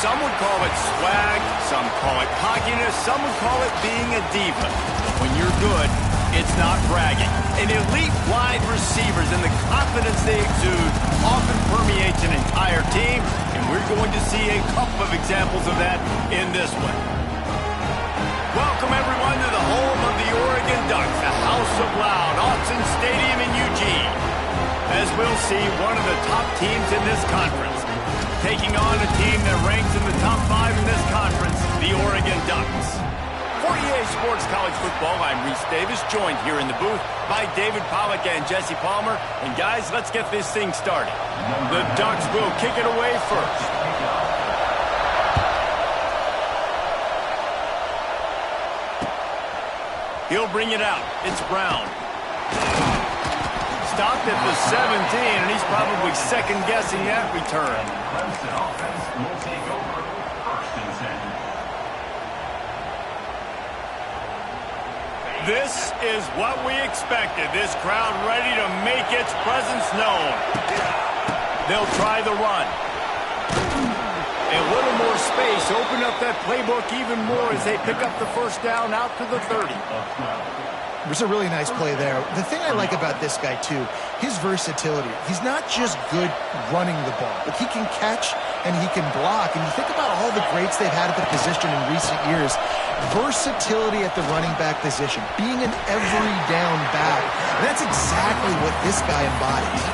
Some would call it swag, some call it cockiness, some would call it being a diva. When you're good, it's not bragging. And elite wide receivers and the confidence they exude often permeates an entire team, and we're going to see a couple of examples of that in this one. Welcome, everyone, to the home of the Oregon Ducks, the House of Loud, Autzen Stadium in Eugene. As we'll see, one of the top teams in this conference, taking on a team that ranks in the top 5 in this conference, the Oregon Ducks. For EA Sports College Football, I'm Reese Davis, joined here in the booth by David Pollack and Jesse Palmer. And guys, let's get this thing started. The Ducks will kick it away first. He'll bring it out. It's Brown. Stopped at the 17, and he's probably second-guessing that return. This is what we expected. This crowd ready to make its presence known. They'll try the run. A little more space. Open up that playbook even more as they pick up the first down out to the 30. It was a really nice play there. The thing I like about this guy, too, his versatility. He's not just good running the ball, but he can catch and he can block. And you think about all the greats they've had at the position in recent years. Versatility at the running back position, being an every down back. And that's exactly what this guy embodies.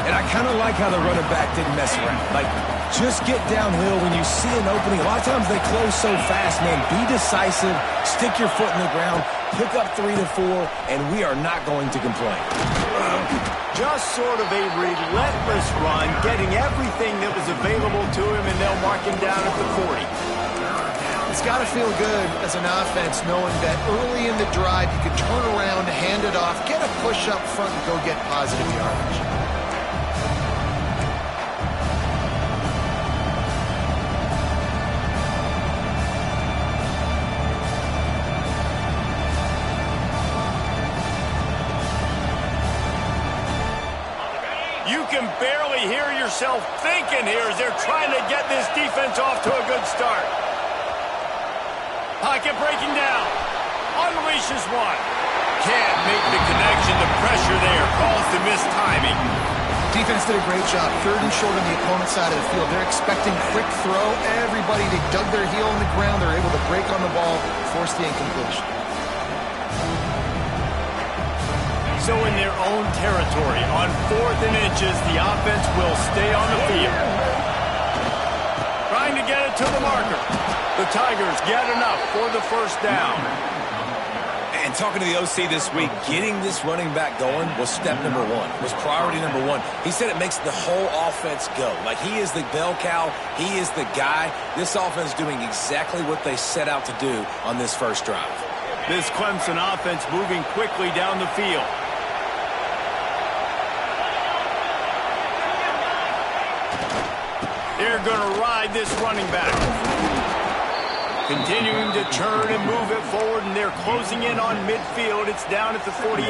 And I kind of like how the running back didn't mess around. Like, just get downhill when you see an opening. A lot of times they close so fast, man. Be decisive, stick your foot in the ground, pick up 3 to 4, and we are not going to complain. Just sort of a relentless run, getting everything that was available to him, and they'll mark him down at the 40. It's got to feel good as an offense knowing that early in the drive you can turn around, hand it off, get a push up front, and go get positive yardage. You can barely hear yourself thinking here as they're trying to get this defense off to a good start. Pocket breaking down. Unleashes one. Can't make the connection. The pressure there calls to missed timing. Defense did a great job. 3rd and short on the opponent's side of the field. They're expecting quick throw. Everybody, they dug their heel in the ground. They're able to break on the ball, force the incompletion. So in their own territory, on 4th and inches, the offense will stay on the field. Trying to get it to the marker. The Tigers get enough for the first down. And talking to the OC this week, getting this running back going was step number 1. Was priority number 1. He said it makes the whole offense go. Like, he is the bell cow. He is the guy. This offense is doing exactly what they set out to do on this first drive. This Clemson offense moving quickly down the field. They're going to ride this running back. Continuing to turn and move it forward, and they're closing in on midfield. It's down at the 48.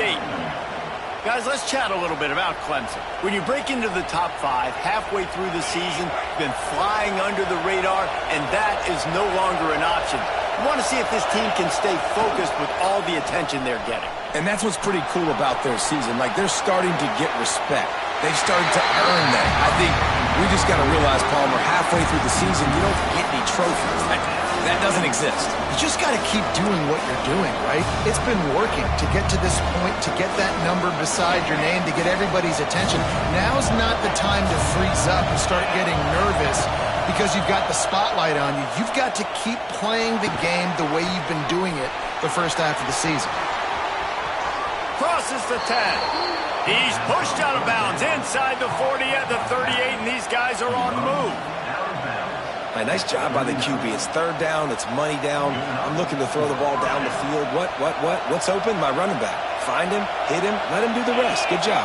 Guys, let's chat a little bit about Clemson. When you break into the top 5 halfway through the season, been flying under the radar, and that is no longer an option. You want to see if this team can stay focused with all the attention they're getting. And that's what's pretty cool about their season. Like, they're starting to get respect. They've started to earn that. I think we just got to realize, Palmer, halfway through the season, you don't get any trophies. That doesn't exist. You just got to keep doing what you're doing, right? It's been working to get to this point, to get that number beside your name, to get everybody's attention. Now's not the time to freeze up and start getting nervous because you've got the spotlight on you. You've got to keep playing the game the way you've been doing it the first half of the season. Crosses the 10. He's pushed out of bounds inside the 40 at the 38, and these guys are on the move. A nice job by the QB. It's 3rd down. It's money down. I'm looking to throw the ball down the field. What's open? My running back. Find him, hit him, let him do the rest. Good job.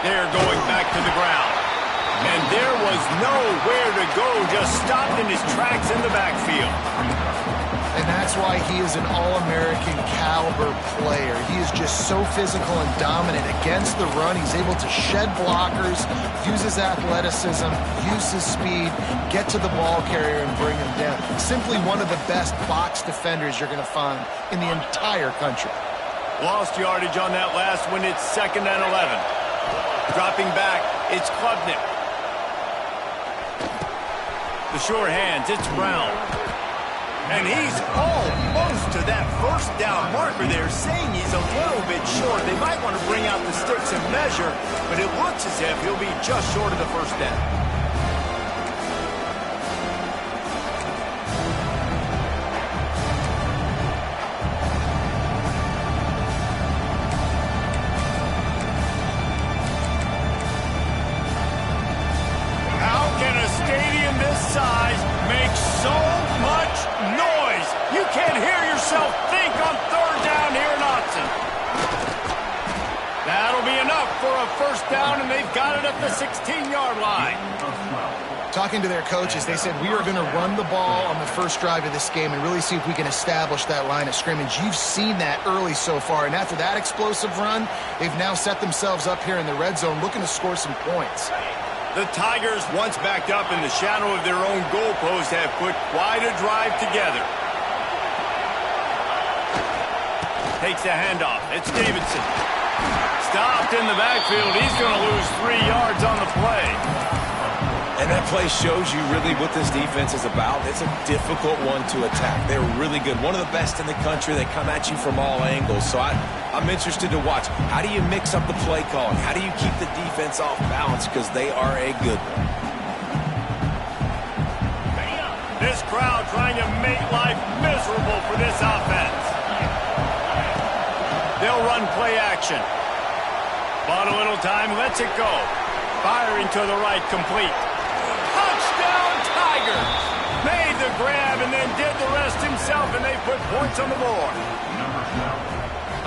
They're going back to the ground. And there was nowhere to go, just stopped in his tracks in the backfield. And And that's why he is an All-American caliber player. He is just so physical and dominant against the run. He's able to shed blockers, use his athleticism, use his speed, get to the ball carrier and bring him down. Simply one of the best box defenders you're going to find in the entire country. Lost yardage on that last one. It's 2nd and 11. Dropping back, it's Klubnik. The sure hands, it's Brown. And he's almost to that first down marker there, saying he's a little bit short. They might want to bring out the sticks and measure, but it looks as if he'll be just short of the first down. How can a stadium this size make so much noise? You can't hear yourself think on 3rd down here in Austin. That'll be enough for a first down, and they've got it at the 16-yard line. Talking to their coaches, they said, we are going to run the ball on the first drive of this game and really see if we can establish that line of scrimmage. You've seen that early so far, and after that explosive run, they've now set themselves up here in the red zone looking to score some points. The Tigers, once backed up in the shadow of their own goalpost, have put quite a drive together. Takes the handoff. It's Davidson. Stopped in the backfield. He's going to lose 3 yards on the play. And that play shows you really what this defense is about. It's a difficult one to attack. They're really good. One of the best in the country. They come at you from all angles. So I'm interested to watch. How do you mix up the play calling? How do you keep the defense off balance? Because they are a good one. This crowd trying to make life miserable for this offense. They'll run play action. Bought a little time, lets it go. Firing to the right, complete. Touchdown, Tigers! Made the grab and then did the rest himself, and they put points on the board.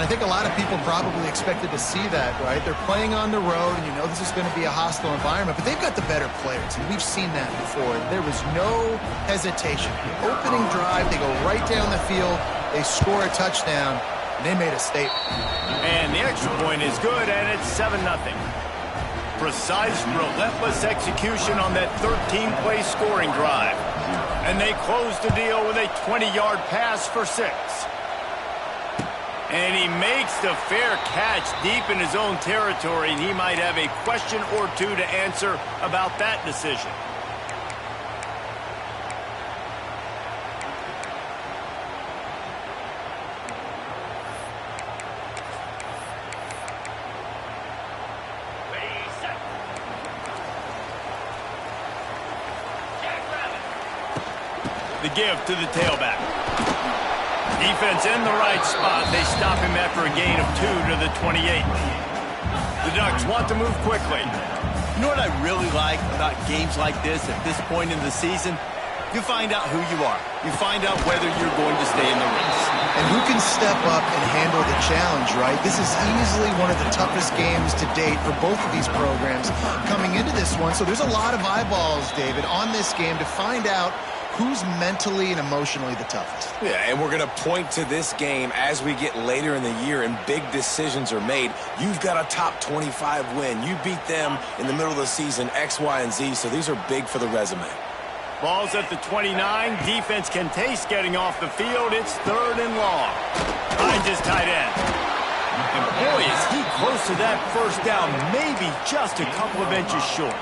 I think a lot of people probably expected to see that, right? They're playing on the road, and you know this is going to be a hostile environment, but they've got the better players, and we've seen that before. There was no hesitation. The opening drive, they go right down the field, they score a touchdown, and they made a statement. And the extra point is good, and it's 7-0. Precise, relentless execution on that 13-play scoring drive. And they close the deal with a 20-yard pass for 6. And he makes the fair catch deep in his own territory, and he might have a question or two to answer about that decision. The give to the tailback. Defense in the right spot. They stop him after a gain of 2 to the 28. The Ducks want to move quickly. You know what I really like about games like this at this point in the season? You find out who you are. You find out whether you're going to stay in the race. And who can step up and handle the challenge, right? This is easily one of the toughest games to date for both of these programs coming into this one. So there's a lot of eyeballs, David, on this game to find out who's mentally and emotionally the toughest. Yeah, and we're going to point to this game as we get later in the year and big decisions are made. You've got a top 25 win. You beat them in the middle of the season, X, Y, and Z, so these are big for the resume. Ball's at the 29. Defense can taste getting off the field. It's 3rd and long. Finds his tight end. And boy, is he close to that first down, maybe just a couple of inches short.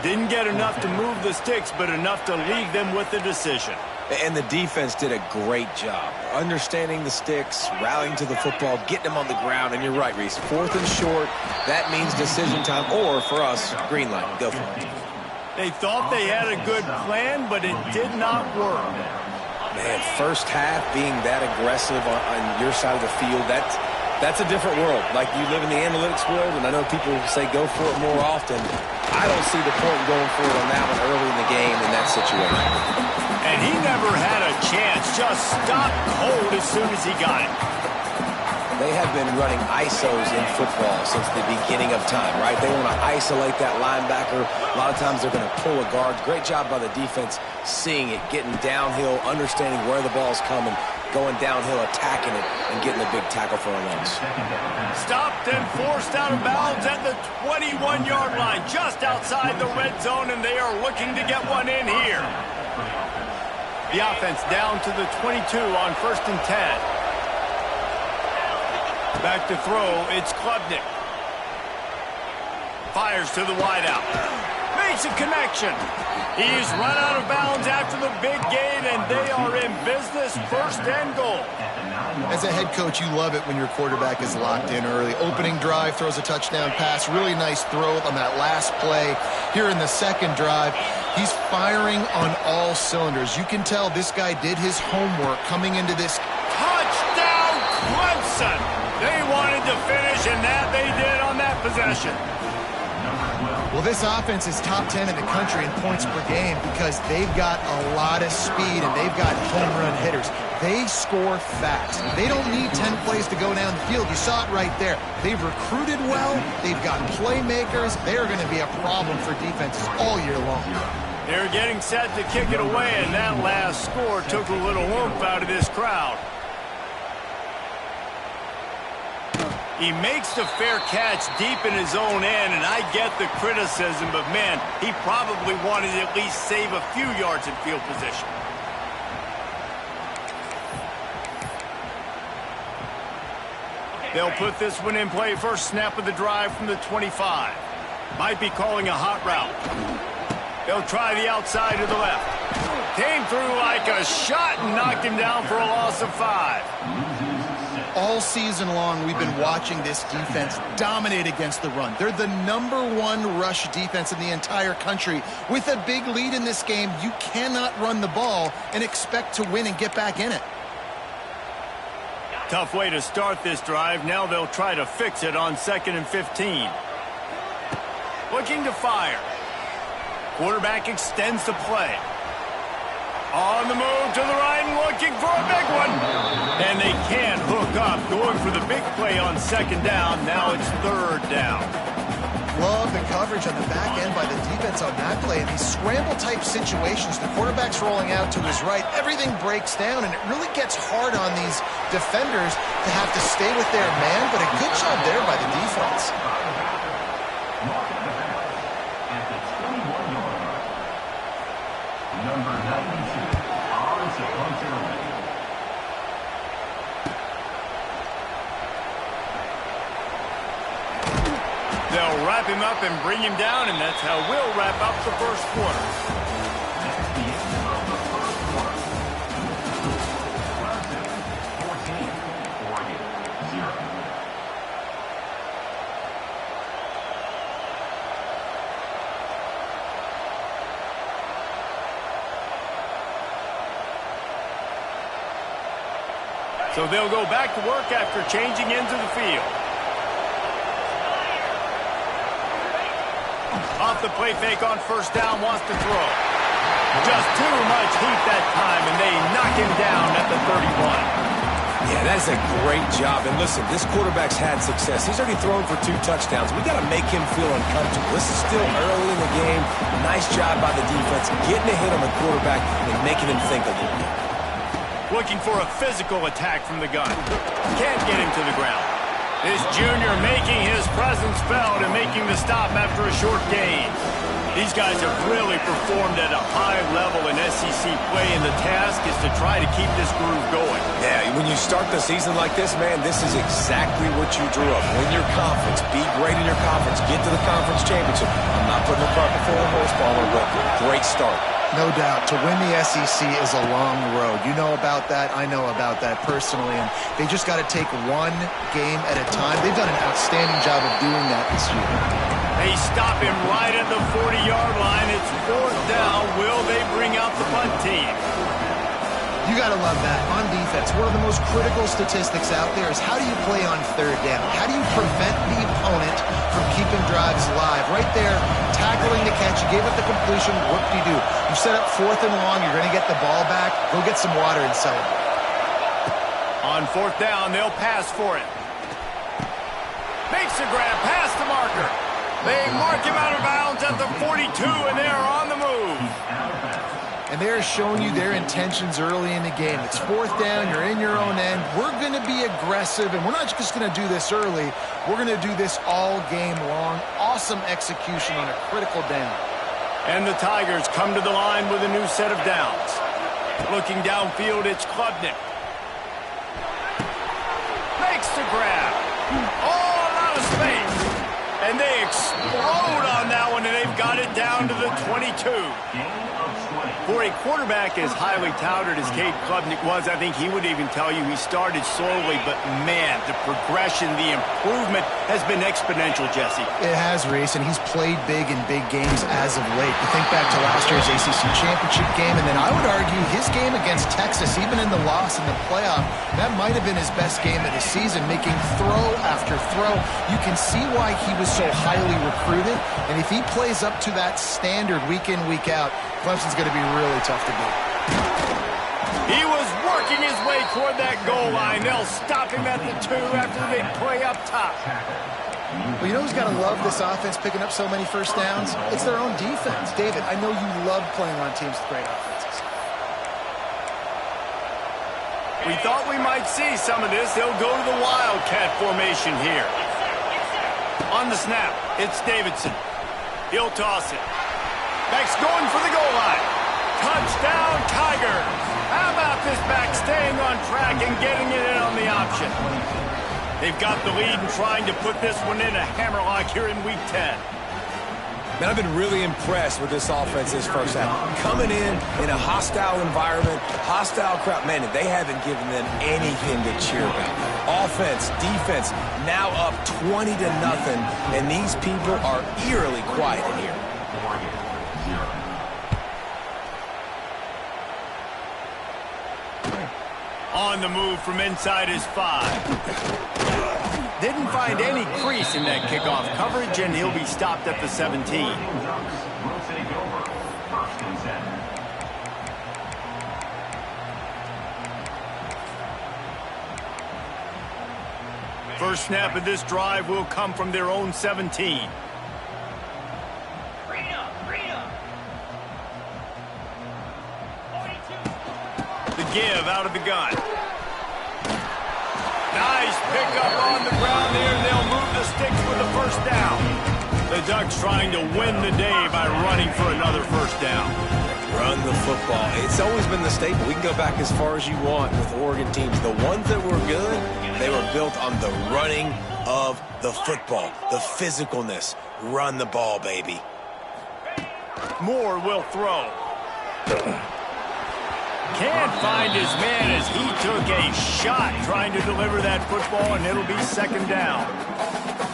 Didn't get enough to move the sticks, but enough to leave them with the decision. And the defense did a great job. Understanding the sticks, rallying to the football, getting them on the ground. And you're right, Reese. 4th and short, that means decision time. Or, for us, green light. Go for it. They thought they had a good plan, but it did not work. Man, first half being that aggressive on your side of the field, that's a different world. Like, you live in the analytics world, and I know people say go for it more often. I don't see the point in going for it on that one early in the game in that situation. And he never had a chance. Just stopped cold as soon as he got it. They have been running ISOs in football since the beginning of time, right? They want to isolate that linebacker. A lot of times they're going to pull a guard. Great job by the defense seeing it, getting downhill, understanding where the ball's coming, going downhill, attacking it, and getting the big tackle for a loss. Stopped and forced out of bounds at the 21-yard line, just outside the red zone, and they are looking to get one in here. The offense down to the 22 on 1st and 10. Back to throw, it's Klubnik. Fires to the wideout. Makes a connection. He's run out of bounds after the big gain, and they are in business, 1st and goal. As a head coach, you love it when your quarterback is locked in early. Opening drive, throws a touchdown pass. Really nice throw on that last play. Here in the second drive, he's firing on all cylinders. You can tell this guy did his homework coming into this. Touchdown, Clemson! They wanted to finish, and that they did on that possession. Well, this offense is top 10 in the country in points per game because they've got a lot of speed and they've got home run hitters. They score fast. They don't need 10 plays to go down the field. You saw it right there. They've recruited well. They've got playmakers. They're going to be a problem for defenses all year long. They're getting set to kick it away, and that last score took a little oomph out of this crowd. He makes the fair catch deep in his own end, and I get the criticism, but man, he probably wanted to at least save a few yards in field position. They'll put this one in play. First snap of the drive from the 25. Might be calling a hot route. They'll try the outside to the left. Came through like a shot and knocked him down for a loss of 5. All season long, we've been watching this defense dominate against the run. They're the #1 rush defense in the entire country. With a big lead in this game, you cannot run the ball and expect to win and get back in it. Tough way to start this drive. Now they'll try to fix it on 2nd and 15. Looking to fire. Quarterback extends the play. On the move to the right and looking for a big one. And they can't hook up. Going for the big play on 2nd down. Now it's 3rd down. Love the coverage on the back end by the defense on that play. In these scramble-type situations, the quarterback's rolling out to his right. Everything breaks down, and it really gets hard on these defenders to have to stay with their man, but a good job there by the defense. They'll wrap him up and bring him down, and that's how we'll wrap up the first quarter. So they'll go back to work after changing into the field. Off the play fake on 1st down, wants to throw. Just too much heat that time, and they knock him down at the 31. Yeah, that's a great job. And listen, this quarterback's had success. He's already thrown for 2 touchdowns. We got to make him feel uncomfortable. This is still early in the game. Nice job by the defense, getting a hit on the quarterback and making him think a little bit. Looking for a physical attack from the gun. Can't get him to the ground. This junior making his presence felt and making the stop after a short gain. These guys have really performed at a high level in SEC play, and the task is to try to keep this groove going. Yeah, when you start the season like this, man, this is exactly what you drew up. Win your conference, be great in your conference, get to the conference championship. I'm not putting the cart before the horse, Palmer, but great start. No doubt. To win the SEC is a long road. You know about that. I know about that personally. And they just got to take one game at a time. They've done an outstanding job of doing that this year. They stop him right at the 40-yard line. It's 4th down. Will they bring out the punt team? You got to love that. On defense, one of the most critical statistics out there is how do you play on 3rd down? How do you prevent the opponent from keeping drives alive? Right there, tackling the catch. You gave up the completion. What do? You set up 4th and long. You're going to get the ball back. Go get some water and celebrate. On 4th down, they'll pass for it. Makes the grab past the marker. They mark him out of bounds at the 42, and they are on the move. And they're showing you their intentions early in the game. It's fourth down, you're in your own end. We're going to be aggressive, and we're not just going to do this early. We're going to do this all game long. Awesome execution on a critical down. And the Tigers come to the line with a new set of downs. Looking downfield, it's Klubnik. Makes the grab. All out of space. And they explode on that one, and they've got it down to the 22. For a quarterback as highly touted as Cade Klubnik was, I think he would even tell you he started slowly, but man, the progression, the improvement has been exponential, Jesse. It has, Reese, and he's played big in big games as of late. You think back to last year's ACC championship game, and then I would argue his game against Texas, even in the loss in the playoff, that might have been his best game of the season, making throw after throw. You can see why he was so highly recruited, and if he plays up to that standard week in, week out, Clemson's going to be really tough to beat. He was working his way toward that goal line. They'll stop him at the 2 after they play up top. Well, you know who's got to love this offense picking up so many first downs? It's their own defense. David, I know you love playing on teams with great offenses. We thought we might see some of this. They'll go to the Wildcat formation here. On the snap, it's Davidson. He'll toss it. Back's going for the goal line. Touchdown, Tigers. How about this back staying on track and getting it in on the option? They've got the lead and trying to put this one in a hammerlock here in Week 10. Man, I've been really impressed with this offense this first half. Coming in a hostile environment, hostile crowd. Man, they haven't given them anything to cheer about. Offense, defense, now up 20-0, and these people are eerily quiet in here. On the move from inside his 5. Didn't find any crease in that kickoff coverage, and he'll be stopped at the 17. First snap of this drive will come from their own 17. The give out of the gun. Nice pickup on the ground there. They'll move the sticks with the first down. The Ducks trying to win the day by running for another first down. Run the football. It's always been the staple. We can go back as far as you want with Oregon teams. The ones that were good, they were built on the running of the football, the physicalness. Run the ball, baby. Moore will throw. Can't find his man as he took a shot trying to deliver that football, and it'll be second down.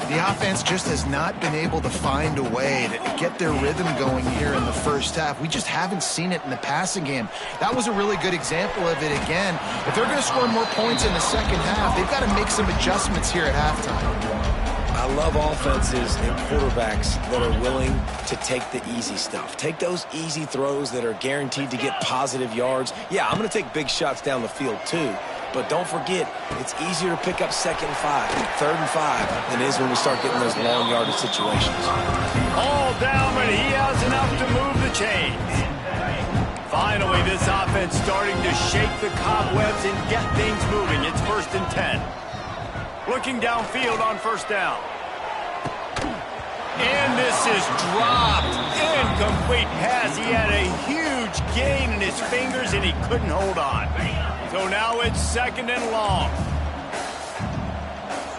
The offense just has not been able to find a way to get their rhythm going here in the first half. We just haven't seen it in the passing game. That was a really good example of it again. If they're going to score more points in the second half, they've got to make some adjustments here at halftime. I love offenses and quarterbacks that are willing to take the easy stuff. Take those easy throws that are guaranteed to get positive yards. Yeah, I'm going to take big shots down the field too. But don't forget, it's easier to pick up 2nd and 5, 3rd and 5 than it is when we start getting those long yardage situations. All down, but he has enough to move the chains. Finally, this offense starting to shake the cobwebs and get things moving. It's 1st and 10. Looking downfield on first down. And this is dropped. Incomplete pass. He had a huge gain in his fingers, and he couldn't hold on. So now it's 2nd and long.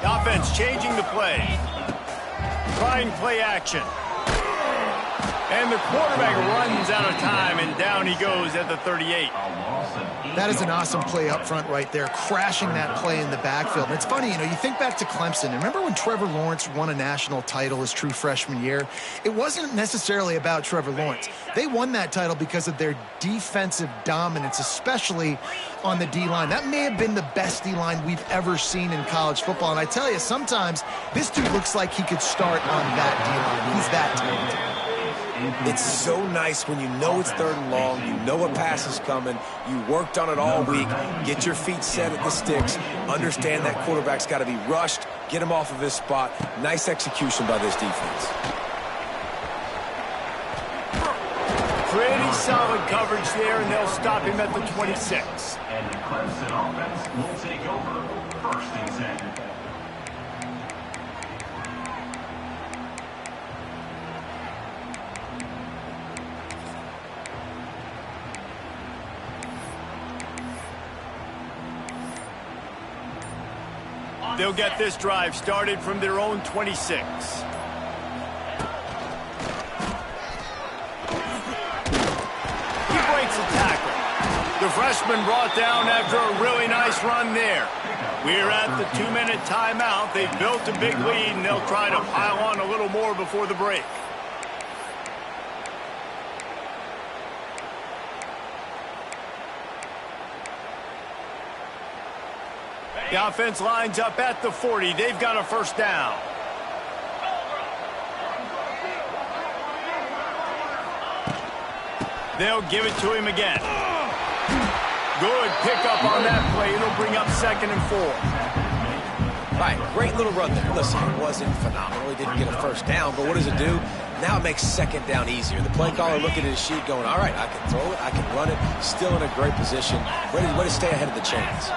The offense changing the play. Trying play action. And the quarterback runs out of time, and down he goes at the 38. That is an awesome play up front right there, crashing that play in the backfield. And it's funny, you know, you think back to Clemson. Remember when Trevor Lawrence won a national title his true freshman year? It wasn't necessarily about Trevor Lawrence. They won that title because of their defensive dominance, especially on the D-line. That may have been the best D-line we've ever seen in college football. And I tell you, sometimes this dude looks like he could start on that D-line. He's that talented. It's so nice when you know it's 3rd and long, you know a pass is coming, you worked on it all week, get your feet set at the sticks, understand that quarterback's got to be rushed, get him off of his spot. Nice execution by this defense. Pretty solid coverage there, and they'll stop him at the 26. And the Clemson offense will take over 1st and 10. They'll get this drive started from their own 26. He breaks a tackle. The freshman brought down after a really nice run there. We're at the 2-minute timeout. They've built a big lead, and they'll try to pile on a little more before the break. The offense lines up at the 40. They've got a first down. They'll give it to him again. Good pickup on that play. It'll bring up 2nd and 4. All right, great little run there. Listen, it wasn't phenomenal. He didn't get a first down, but what does it do? Now it makes 2nd down easier. The play caller looking at his sheet going, all right, I can throw it, I can run it, still in a great position, ready to stay ahead of the chains.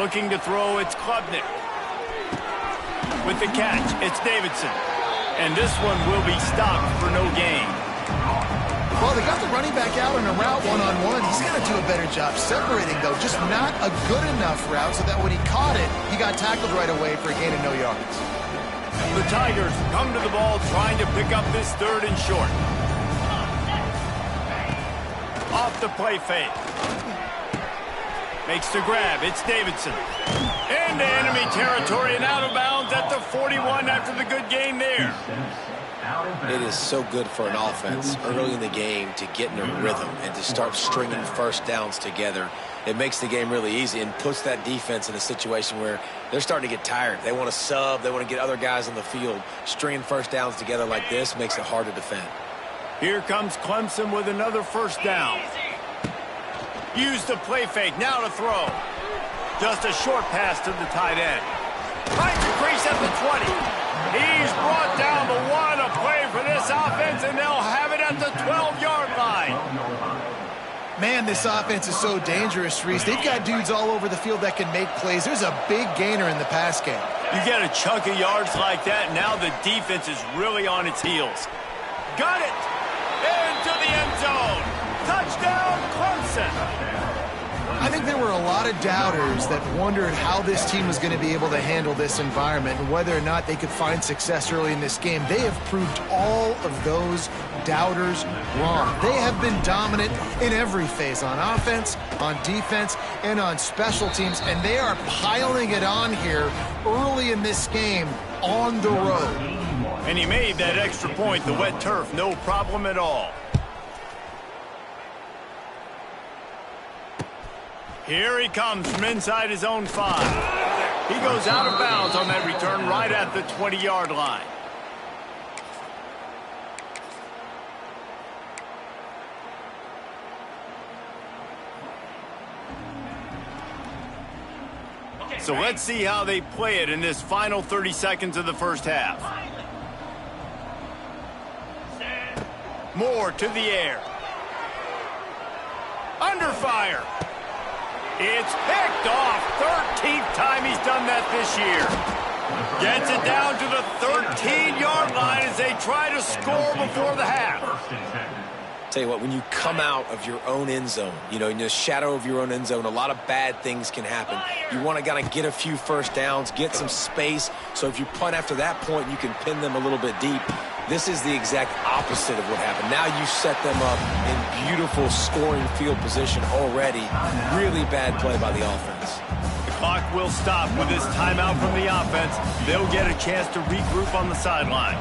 Looking to throw, it's Klubnik. With the catch, it's Davidson. And this one will be stopped for no gain. Well, they got the running back out on a route one-on-one. He's got to do a better job separating, though. Just not a good enough route so that when he caught it, he got tackled right away for a gain of no yards. The Tigers come to the ball trying to pick up this 3rd and short. Off the play fake. Makes the grab. It's Davidson. Into enemy territory and out of bounds at the 41 after the good gain there. It is so good for an offense early in the game to get in a rhythm and to start stringing first downs together. It makes the game really easy and puts that defense in a situation where they're starting to get tired. They want to sub. They want to get other guys on the field. Stringing first downs together like this makes it hard to defend. Here comes Clemson with another first down. Use the play fake. Now to throw. Just a short pass to the tight end. Finds a crease at the 20. He's brought down the 1. A play for this offense, and they'll have it at the 12-yard line. Man, this offense is so dangerous, Reese. They've got dudes all over the field that can make plays. There's a big gainer in the pass game. You get a chunk of yards like that, now the defense is really on its heels. Got it! Into the end zone. Touchdown, Clemson. I think there were a lot of doubters that wondered how this team was going to be able to handle this environment and whether or not they could find success early in this game. They have proved all of those doubters wrong. They have been dominant in every phase, on offense, on defense, and on special teams, and they are piling it on here early in this game on the road. And he made that extra point, the wet turf, no problem at all. Here he comes from inside his own 5. He goes out of bounds on that return right at the 20-yard line. So let's see how they play it in this final 30 seconds of the first half. Moore to the air. Under fire. It's picked off. 13th time he's done that this year. Gets it down to the 13-yard line as they try to score before the half. Tell you what, when you come out of your own end zone, you know, in the shadow of your own end zone, a lot of bad things can happen. You want to kind of get a few first downs, get some space, so if you punt after that point, you can pin them a little bit deep. This is the exact opposite of what happened. Now you set them up in beautiful scoring field position already. Really bad play by the offense. The clock will stop with this timeout from the offense. They'll get a chance to regroup on the sideline.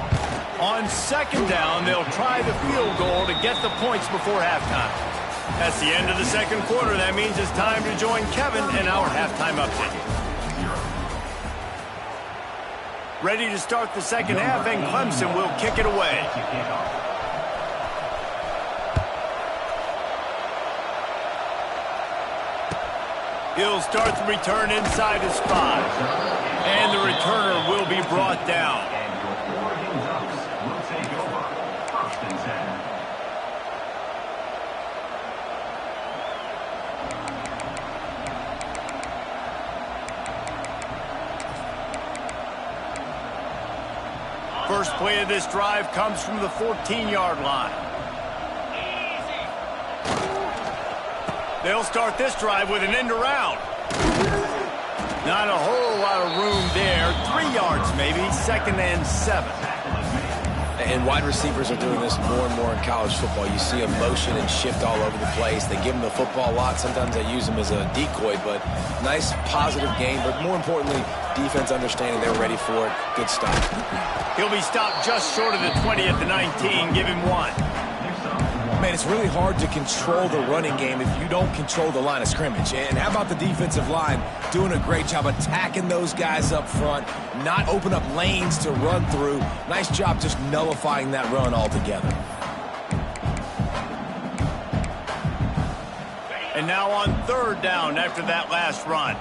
On second down, they'll try the field goal to get the points before halftime. That's the end of the second quarter. That means it's time to join Kevin in our halftime update. Ready to start the second half, and Clemson will kick it away. He'll start the return inside his 5. And the returner will be brought down. And your Oregon Ducks will take over. 1st and 10. First play of this drive comes from the 14-yard line. They'll start this drive with an end around. Not a whole lot of room there. 3 yards maybe, 2nd and 7. And wide receivers are doing this more and more in college football. You see a motion and shift all over the place. They give them the football a lot. Sometimes they use them as a decoy, but nice positive game. But more importantly, defense understanding they're ready for it. Good stop. He'll be stopped just short of the 20 at the 19. Give him 1. Man, it's really hard to control the running game if you don't control the line of scrimmage. And how about the defensive line doing a great job attacking those guys up front, not open up lanes to run through. Nice job just nullifying that run altogether. And now on 3rd down after that last run.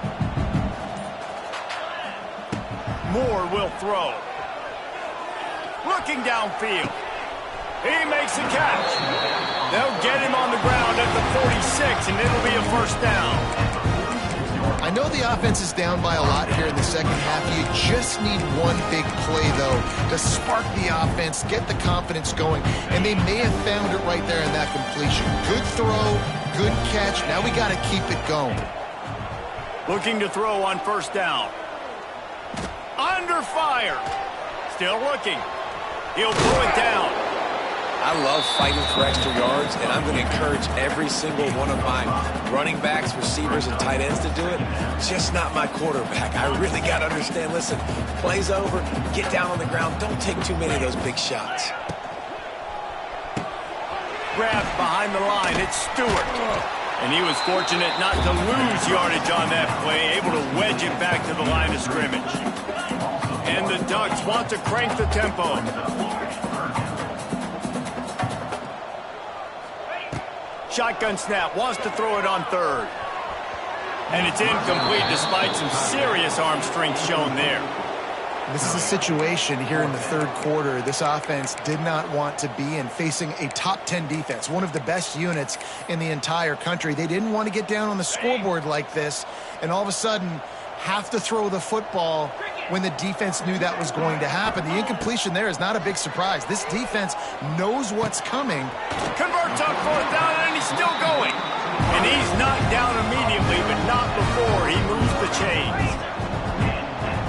Moore will throw. Looking downfield. He makes a catch. They'll get him on the ground at the 46, and it'll be a 1st down. I know the offense is down by a lot here in the second half. You just need one big play, though, to spark the offense, get the confidence going, and they may have found it right there in that completion. Good throw, good catch. Now we got to keep it going. Looking to throw on 1st down. Under fire. Still looking. He'll throw it down. I love fighting for extra yards, and I'm going to encourage every single one of my running backs, receivers, and tight ends to do it. Just not my quarterback. I really got to understand, listen, play's over, get down on the ground. Don't take too many of those big shots. Grabbed behind the line. It's Stewart. And he was fortunate not to lose yardage on that play, able to wedge it back to the line of scrimmage. And the Ducks want to crank the tempo. Shotgun snap, wants to throw it on 3rd. And it's incomplete despite some serious arm strength shown there. This is a situation here in the 3rd quarter this offense did not want to be in, facing a top 10 defense, one of the best units in the entire country. They didn't want to get down on the scoreboard like this, and all of a sudden have to throw the football when the defense knew that was going to happen. The incompletion there is not a big surprise. This defense knows what's coming. Converts on 4th down, and he's still going. And he's knocked down immediately, but not before he moves the chains.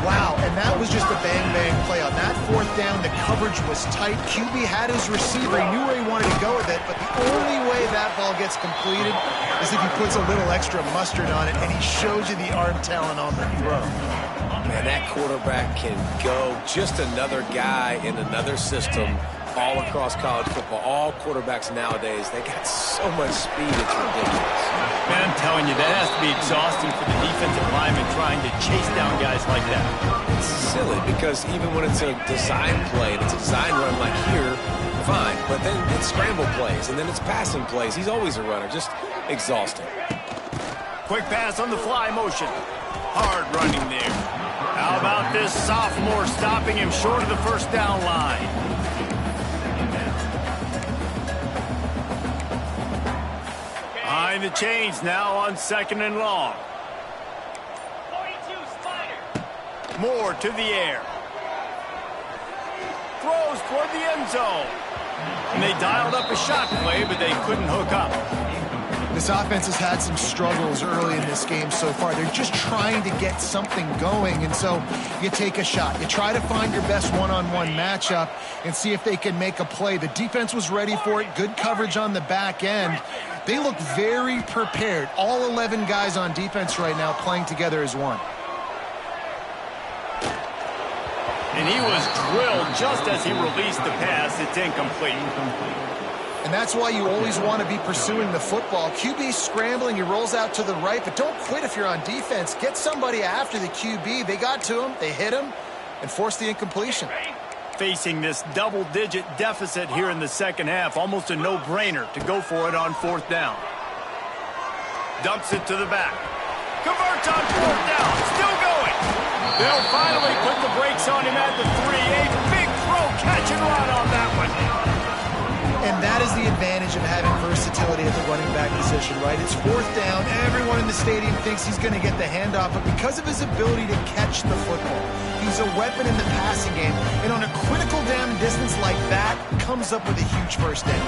Wow, and that was just a bang-bang play. On that 4th down, the coverage was tight. QB had his receiver. He knew where he wanted to go with it, but the only way that ball gets completed is if he puts a little extra mustard on it, and he shows you the arm talent on the throw. Man, that quarterback can go. Just another guy in another system all across college football. All quarterbacks nowadays, they got so much speed, it's ridiculous. Man, I'm telling you, that has to be exhausting for the defensive lineman trying to chase down guys like that. It's silly because even when it's a design play and it's a design run like here, fine. But then it's scramble plays and then it's passing plays. He's always a runner, just exhausting. Quick pass on the fly motion. Hard running there. How about this sophomore stopping him short of the 1st down line? Behind the chains now on 2nd and long. Moore to the air. Throws toward the end zone. And they dialed up a shot play, but they couldn't hook up. This offense has had some struggles early in this game so far. They're just trying to get something going, and so you take a shot. You try to find your best one-on-one matchup and see if they can make a play. The defense was ready for it. Good coverage on the back end. They look very prepared. All 11 guys on defense right now playing together as one. And he was drilled just as he released the pass. It's incomplete. And that's why you always want to be pursuing the football. QB scrambling, he rolls out to the right, but don't quit if you're on defense. Get somebody after the QB. They got to him, they hit him, and forced the incompletion. Facing this double-digit deficit here in the second half, almost a no-brainer to go for it on 4th down. Dumps it to the back. Converts on 4th down, still going. They'll finally put the brakes on him at the 3. A big throw, catch and run on that one. And that is the advantage of having versatility at the running back position, right? It's fourth down. Everyone in the stadium thinks he's going to get the handoff, but because of his ability to catch the football, he's a weapon in the passing game. And on a critical down distance like that, comes up with a huge first down.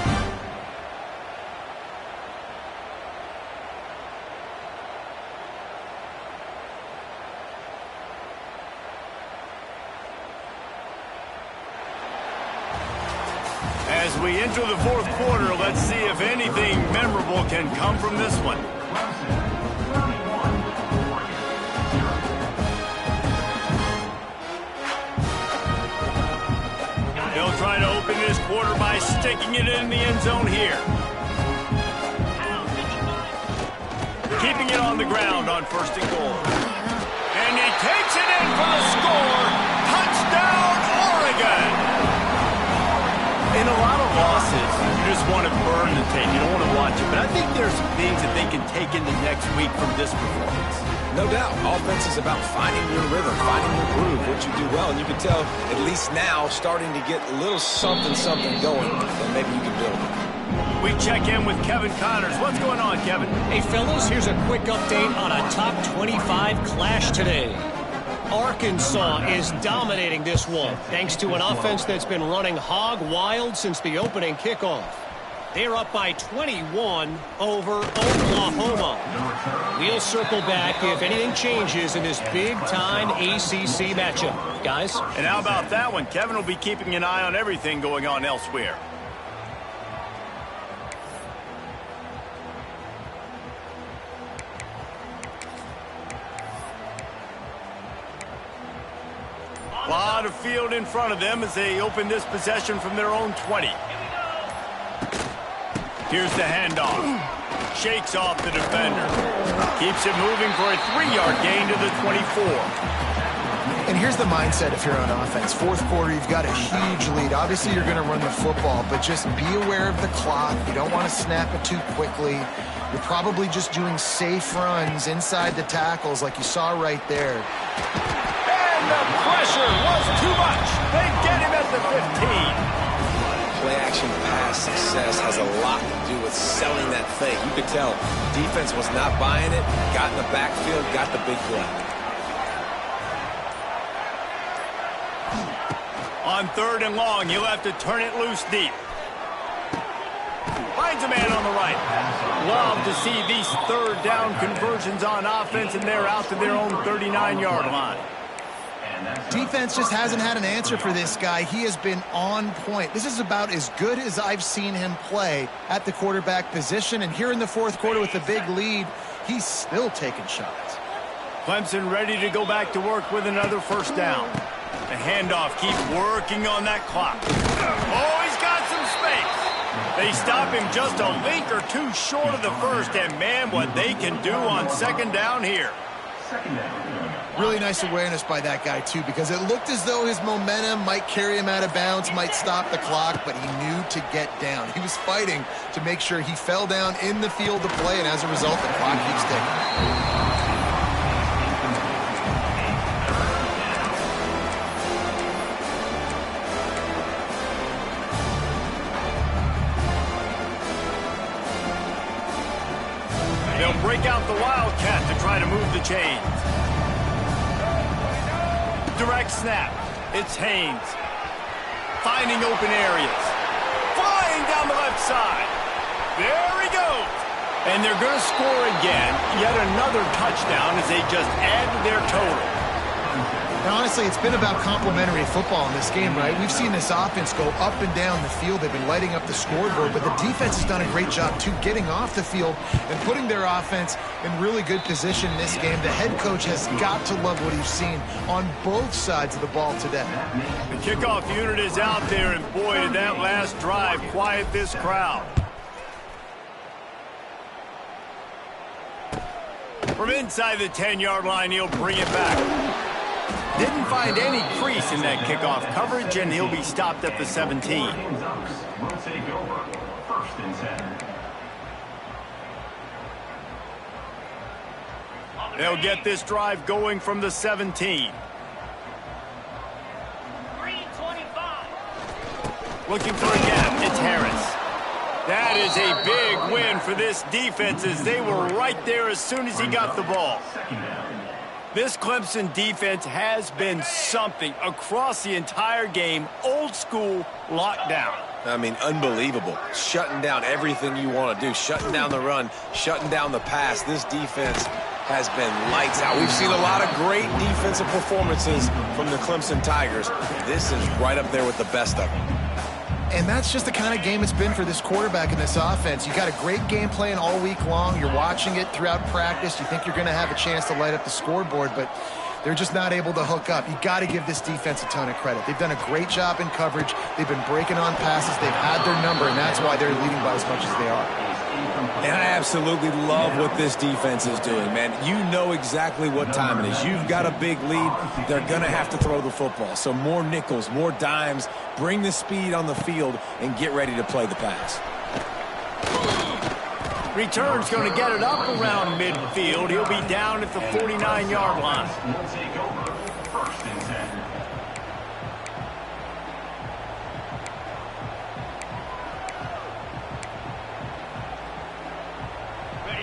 As we enter the fourth quarter, let's see if anything memorable can come from this one. They'll try to open this quarter by sticking it in the end zone here. Keeping it on the ground on first and goal. And he takes it in for the score. Touchdown, Oregon! In a lot of losses, you just want to burn the tape. You don't want to watch it. But I think there's some things that they can take into next week from this performance. No doubt. Offense is about finding your rhythm, finding your groove, what you do well. And you can tell, at least now, starting to get a little something going, and maybe you can build it. We check in with Kevin Connors. What's going on, Kevin? Hey, fellas, here's a quick update on a top 25 clash today. Arkansas is dominating this one, thanks to an offense that's been running hog wild since the opening kickoff. They're up by 21 over Oklahoma. We'll circle back if anything changes in this big-time ACC matchup. Guys? And how about that one? Kevin will be keeping an eye on everything going on elsewhere. A lot of field in front of them as they open this possession from their own 20. Here's the handoff. Shakes off the defender. Keeps it moving for a 3-yard gain to the 24. And here's the mindset if you're on offense. Fourth quarter, you've got a huge lead. Obviously, you're going to run the football, but just be aware of the clock. You don't want to snap it too quickly. You're probably just doing safe runs inside the tackles like you saw right there. And the pressure was too much. They get him at the 15. Play-action pass success has a lot to do with selling that thing. You could tell defense was not buying it, got in the backfield, got the big play. On 3rd and long, he'll have to turn it loose deep. Finds a man on the right. Love to see these 3rd down conversions on offense, and they're out to their own 39-yard line. Defense just hasn't had an answer for this guy. He has been on point. This is about as good as I've seen him play at the quarterback position. And here in the fourth quarter with a big lead, he's still taking shots. Clemson ready to go back to work with another first down. The handoff keeps working on that clock. Oh, he's got some space. They stop him just a link or two short of the first. And, man, what they can do on 2nd down here. Really nice awareness by that guy, too, because it looked as though his momentum might carry him out of bounds, might stop the clock, but he knew to get down. He was fighting to make sure he fell down in the field to play, and as a result, the clock keeps ticking. They'll break out the Wildcat to try to move the chains. Direct snap. It's Haynes. Finding open areas. Flying down the left side. There he goes. And they're going to score again. Yet another touchdown as they just add to their total. And honestly, it's been about complementary football in this game, right? We've seen this offense go up and down the field. They've been lighting up the scoreboard, but the defense has done a great job, too, getting off the field and putting their offense in really good position in this game. The head coach has got to love what he's seen on both sides of the ball today. The kickoff unit is out there, and boy, did that last drive quiet this crowd. From inside the 10-yard line, he'll bring it back. Didn't find any crease in that kickoff coverage, and he'll be stopped at the 17. They'll get this drive going from the 17. Looking for a gap. It's Harris. That is a big win for this defense as they were right there as soon as he got the ball. This Clemson defense has been something across the entire game. Old school lockdown. I mean, unbelievable. Shutting down everything you want to do. Shutting down the run. Shutting down the pass. This defense has been lights out. We've seen a lot of great defensive performances from the Clemson Tigers. This is right up there with the best of them. And that's just the kind of game it's been for this quarterback in this offense. You got a great game plan all week long. You're watching it throughout practice. You think you're going to have a chance to light up the scoreboard, but they're just not able to hook up. You got to give this defense a ton of credit. They've done a great job in coverage. They've been breaking on passes. They've had their number, and that's why they're leading by as much as they are. And I absolutely love what this defense is doing, man. You know exactly what time it is. You've got a big lead. They're going to have to throw the football. So more nickels, more dimes, bring the speed on the field, and get ready to play the pass. Return's going to get it up around midfield. He'll be down at the 49-yard line. Will take over 1st and 10.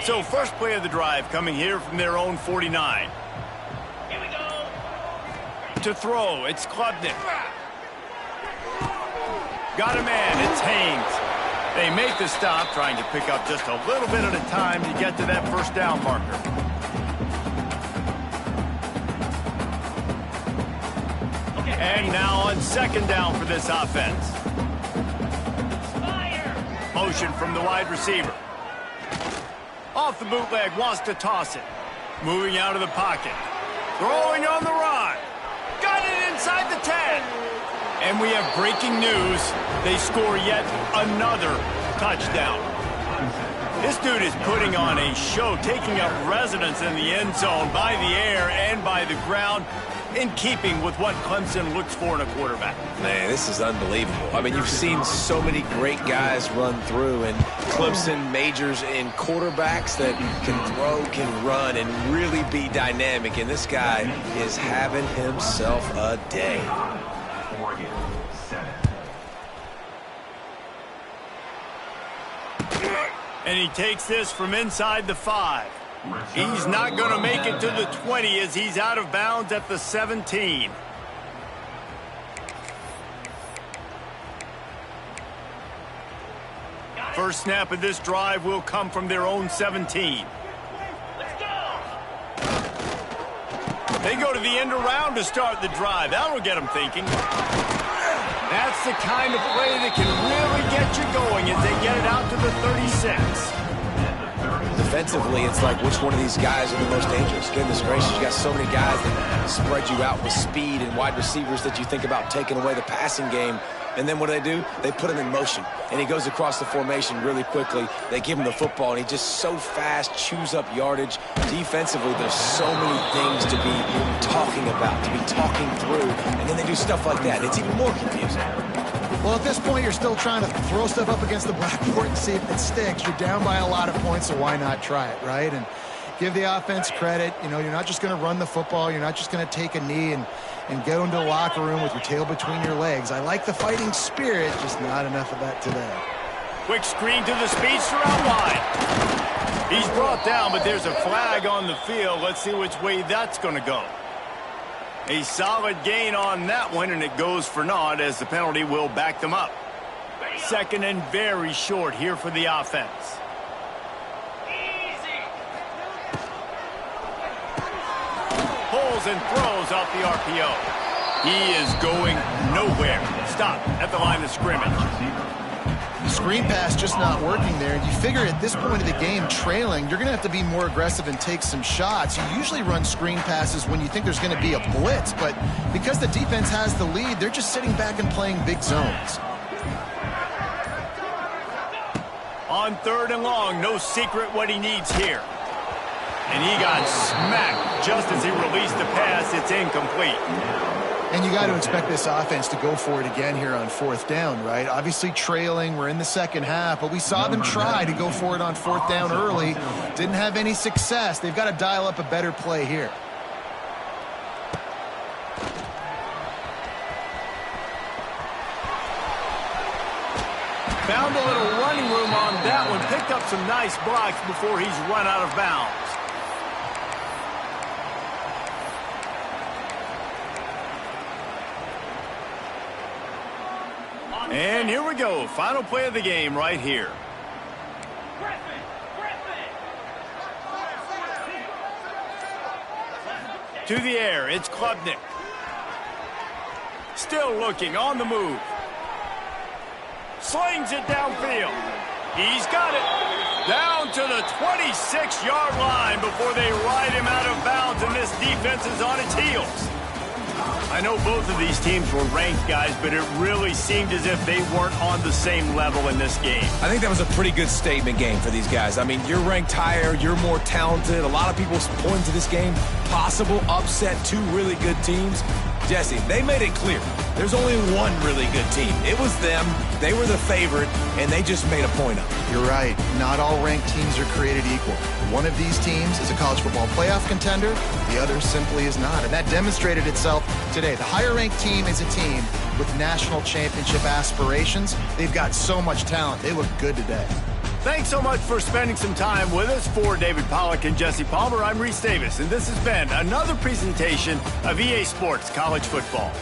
So first play of the drive coming here from their own 49. Here we go. To throw, it's Klubnik. Got a man, it's Haynes. They make the stop, trying to pick up just a little bit at a time to get to that first down marker. And now on second down for this offense. Motion from the wide receiver. Off the bootleg, wants to toss it. Moving out of the pocket. Throwing on the run. Got it inside the 10. And we have breaking news. They score yet another touchdown. This dude is putting on a show, taking up residence in the end zone by the air and by the ground, in keeping with what Clemson looks for in a quarterback. Man, this is unbelievable. I mean, you've seen so many great guys run through, and Clemson majors in quarterbacks that can throw, can run, and really be dynamic. And this guy is having himself a day. Oregon 7. And he takes this from inside the 5. He's not going to make it to the 20 as he's out of bounds at the 17. First snap of this drive will come from their own 17. They go to the end around to start the drive. That'll get them thinking. That's the kind of play that can really get you going as they get it out to the 36. Defensively, it's like which one of these guys are the most dangerous. Goodness gracious, you got so many guys that spread you out with speed and wide receivers that you think about taking away the passing game. And then what do? They put him in motion, and he goes across the formation really quickly. They give him the football, and he just so fast chews up yardage. Defensively, there's so many things to be talking about, to be talking through, and then they do stuff like that. It's even more confusing. Well, at this point, you're still trying to throw stuff up against the blackboard and see if it sticks. You're down by a lot of points, so why not try it, right? And give the offense credit. You know, you're not just going to run the football. You're not just going to take a knee and go into the locker room with your tail between your legs. I like the fighting spirit, just not enough of that today. Quick screen to the speedster out wide. He's brought down, but there's a flag on the field. Let's see which way that's going to go. A solid gain on that one, and it goes for naught as the penalty will back them up. Second and very short here for the offense. Pulls and throws off the RPO. He is going nowhere. Stop at the line of scrimmage. The screen pass just not working there. And you figure at this point of the game, trailing, you're going to have to be more aggressive and take some shots. You usually run screen passes when you think there's going to be a blitz, but because the defense has the lead, they're just sitting back and playing big zones. On third and long, no secret what he needs here. And he got smacked just as he released the pass. It's incomplete. And you got to expect this offense to go for it again here on fourth down, right? Obviously trailing, we're in the second half, but we saw them try to go for it on fourth down early. Didn't have any success. They've got to dial up a better play here. up some nice blocks before he's run out of bounds. And here we go. Final play of the game right here. To the air, it's Klubnik. Still looking, on the move. Slings it downfield. He's got it. Down to the 26-yard line before they ride him out of bounds, and this defense is on its heels. I know both of these teams were ranked, guys, but it really seemed as if they weren't on the same level in this game. I think that was a pretty good statement game for these guys. I mean, you're ranked higher, you're more talented. A lot of people point to this game, possible upset, two really good teams. Jesse, they made it clear. There's only one really good team. It was them. They were the favorite, and they just made a point of it. You're right. Not all ranked teams are created equal. One of these teams is a college football playoff contender. The other simply is not. And that demonstrated itself today. The higher-ranked team is a team with national championship aspirations. They've got so much talent. They look good today. Thanks so much for spending some time with us. For David Pollack and Jesse Palmer, I'm Reese Davis, and this has been another presentation of EA Sports College Football.